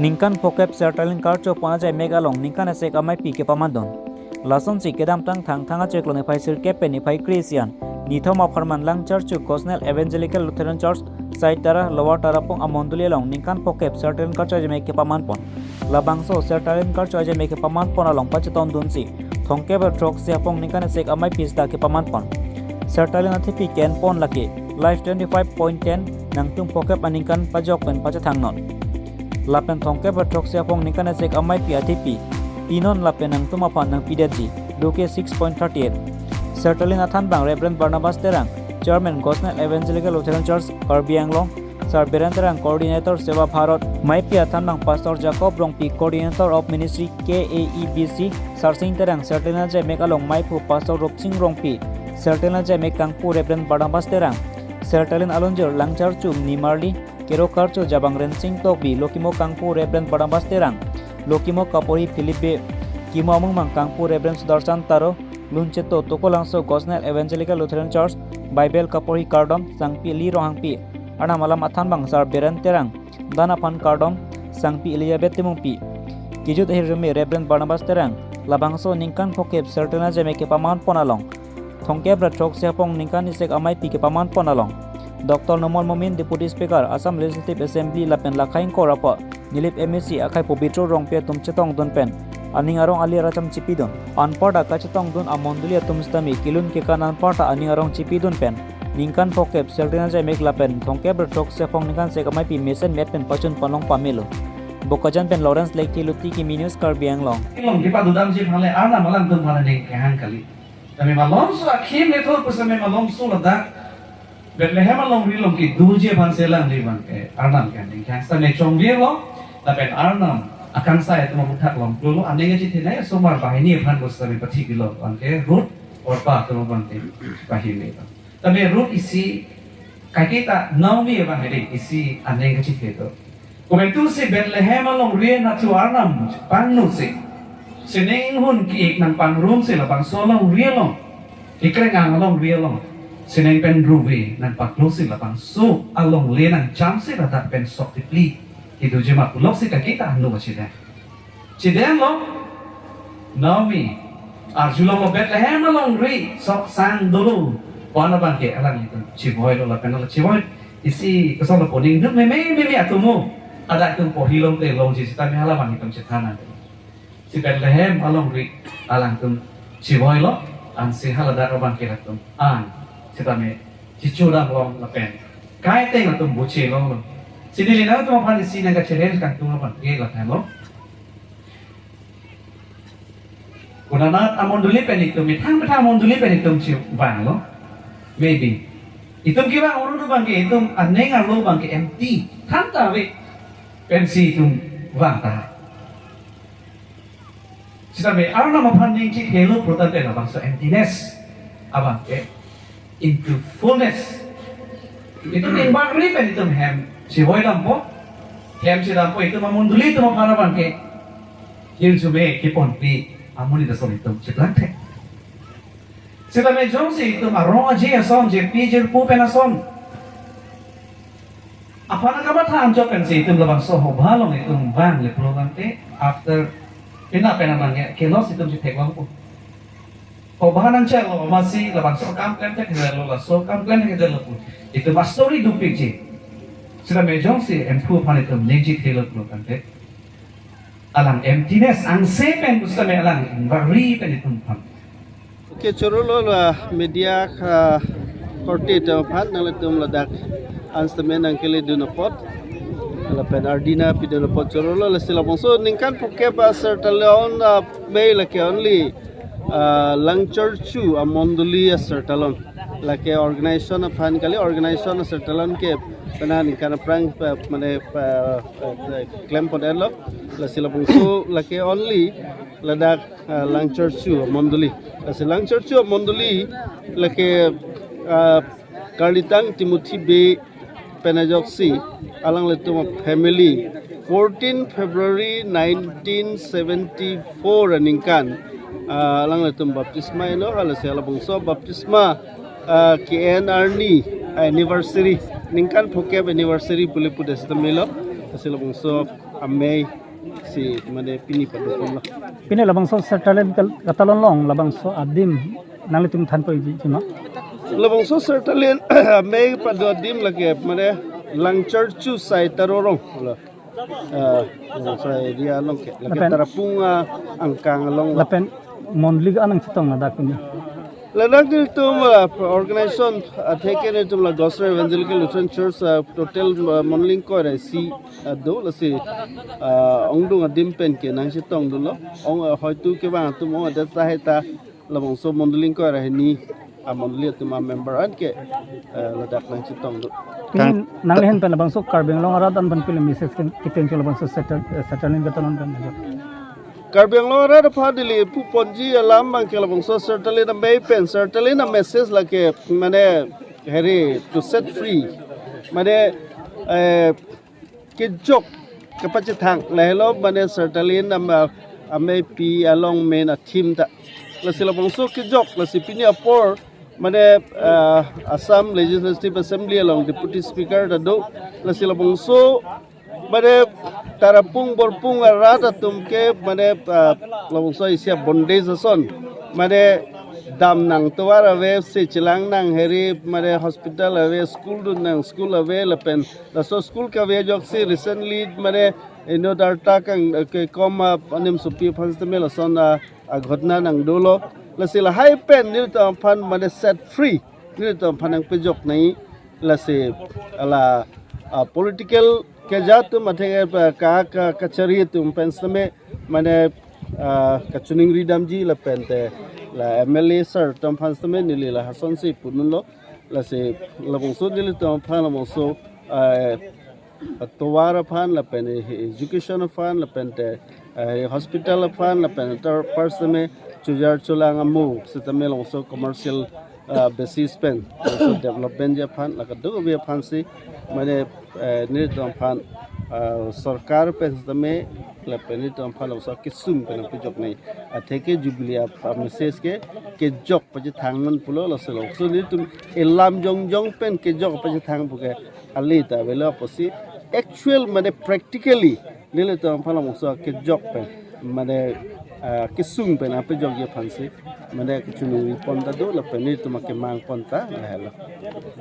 ningkan phokep sertalin karcho pona jai megalong ningkan asek amai pi ke pamandon lason si kedam tang thanga cheklone phai sir ke pe ni phai Christian nithoma pharman Langcharchu Coastal Evangelical Lutheran Church site tara lower Tarapung amondoli long ningkan phokep sertalin karcho jai ke paman pon labangso sertalin karcho jai ke paman pon along pacheton dunsi thongke ba trok siapong ningkan asek amai pista ke paman pon sertalin athipi ken pon laki life 25.10 nangtung phokep aningkan pajok pen pachatangnon lapen thongke ba trok siapong ningkan asek amai pi athipi pinon lapen nang tumapan nang pidaji Luke 6.38 sertalin athan bang Reverend Barnabas terang Chairman Coastal Evangelical Lutheran Church Karbianglong Sir Beranterang Coordinator Seva Bharat Maipi athan bang Pastor Jacob Rongpi Coordinator of Ministry K.E.L.C Sarsing terang sertalin jai mekalong Maipu Pastor Ropsing Rongpi sertalin jai mekangpu Reverend Barnabas terang sertalin alonjor Langcharchu Nimarli Kero Karcho Jabang Rensing Tokbi Lokimo Kangpu Reverend Barnabas terang Lokimo Kapori Philippe Kimo Amung Mang Kangpu Reverend Sudarshan Taro Luncheto Tokolangso Coastal Evangelical Lutheran Church Bible Kapori Kardom Sangpi Li Rohangpi Ana Malam Athan Bang Sar Beran Terang Dana Pan Kardom Sangpi Elizabeth Timungpi Kijut Hirumi Reverend Barnabas Terang Labangso Ningkan Phokep sertalin jai ke paman ponalong thongke bra trok siapong ningkan isek amai pi ke paman ponalong Dr. Nomal Momin Deputy Speaker Assam Legislative Assembly lapen lakhain korapa nilip MSC akai pobitro rongpe tumchetong donpen aning arong ali racham chipidon anpada kachetong don amondoli tumstami kilun ke kanan parta aning arong chipidon pen ningkan phokep sertalin jai lapen thongke bra trok siapong ningkan sek amai pi mesen met pen pachun panlong pamelo bokajan pen Lawrence Lake Luti ki minus Karbianglong long di padudam ji phale ana malang tum phale ning kehan kali kami malom su akhim le thor pusame malom su lada Bethlehem along rilong ki duje ban selang di ban ke arnam kan ning kan sa me chong vie lo la ben arnam akan saya tu mamutak long lo ande nge chite nai somar bahini phan ko sa me pathi kilo an ke root or pa tu ban te bahini ta me root isi kakita naumi ban hede isi ande nge chite to komentu se Bethlehem along rie na tu arnam panu se seneng hun ki ek nang pan room se la bang solong rie long ikrengang along rie long seneng pen ruwe nan paklosi lapang so along le nang jam se la tak pen sok tipli itu jema pulok se kita anu chide chide lo Naomi arjulong lo Bethlehem along re sok sang dulu wana ban ke alang itu chiboy lo la pen lo chiboy isi kesal lo poning duk me atumu ada tum pohilong te long ji sita me halaman hitam cetana si Bethlehem along re alang tum chiboy lo an si halada ban ke tum an kita me cicurang long lapen kai teng atum buce long sidili na tum pan si naga challenge kan tum pan ke la thalo kunanat amondoli penik tum mitang amondoli penik tum chi bang lo maybe itum ki bang urun bang ke itum aneng lo bang ke empty thanta we pensi tum bang ta kita me arna ma pan ning chi hello protan te na bang so emptiness abang ke into fullness itu ning bagri pen itu hem si hoi lampo hem si lampo itu mamunduli itu mapana bangke yin sume ki ponpi amuni da soli itu ciplante sila me jong si itu marong aje ason je pi je pu pen ason apana kamat ham jo pen si itu labang so balong itu bang le progante after pina penamanya kelos itu je tekwang pu bahan ang celo masih labang so kampen tak kita lola so kampen kita lola itu mas story dupik je sudah mejong si improve pan itu neji telok lo kante alang emptiness ang sepen sudah me alang bari pen itu pan oke chorolo la media korte ta phat na tum ladak anstamen ang kele dunopot la pen ardina pidunopot chorolo la silabong so ningkan puke ba sertalon may la ke only Langcharchu amondoli sertalon lake organization fan kali organization sertalon ke penan kana prang mane claim podelo la silabung so lake only ladak Langcharchu amondoli la Langcharchu amondoli lake Karlitang Timothy Bay Penajoksi alang letum family 14 February 1974 ningkan alang letum baptisma ino ala sela bungso baptisma KNR ni anniversary ningkan phokep anniversary puli pudes tamilo sila bungso amay si mana pini padukon lah Pini labang so sertalin katalon long labang so adim nalitum than po jima. labang so sertalin amay padudim lagi mana Langcharchu sai tarorong lah saya dia long ke lagi Tarapung angkang long Lapen monlig anang chitong ada kini. Lanak itu organisation taken itu lah Gospel Evangelical Lutheran Church total monling ko ada si do lah si ongdung adim pen ke nang si tong dulu ong hoitu ke bang tu mau ada sahita labang so monling ko ada ni monli tu member an ke ladak nang si tong dulu Pini nanglihin pen labang so karbeng long aradan pan pili mises kita yang labang so sertalin katalon pen. Karbeng lo ada padili pu ponji alam bang ke labang so sertalin na may pen sertalin na message lah ke mana hari to set free mana ke jok ke pacitang lehlo mana sertalin na amay pi along main a team ta la sila bang so ke jok la si pini apor mana Assam Legislative Assembly along Deputy Speaker da do la sila bang so mana Tarapung borpung rata tumke mana labang so isya bondage ason mana dam nang tuar ave se chilang nang heri mana hospital ave school dun nang school ave lapen la so school ka ave jok si recently mana ino darta kang ke koma anim supi panstemel ason a ghotna nang dolo la sila high pen ni to pan mana set free ni to panang pejok nai la se ala political ke jatuh mathe ka kachari tum pensame mane kachuning ridamji la pente la MLA sir tam pensame nili la hasan se punlo la se la bongso nili tam phan bongso towara phan la pen education phan la pente hospital phan la pen persame chujar chulang amu setame bongso commercial basis pen so development ja phan la kadu be phan si mane nirtam phan sarkar pensame la penitam phan so kisum pen pujok nei atheke jubilia message ke jok paje thangman pulo la selo so nirtum elam jong pen ke jok paje thang puke alita vela posi actual mane practically nirtam phan so ke jok pen mane kisum pen pujok ye phan si mane kichunu ponta do la penitum ke mang ponta la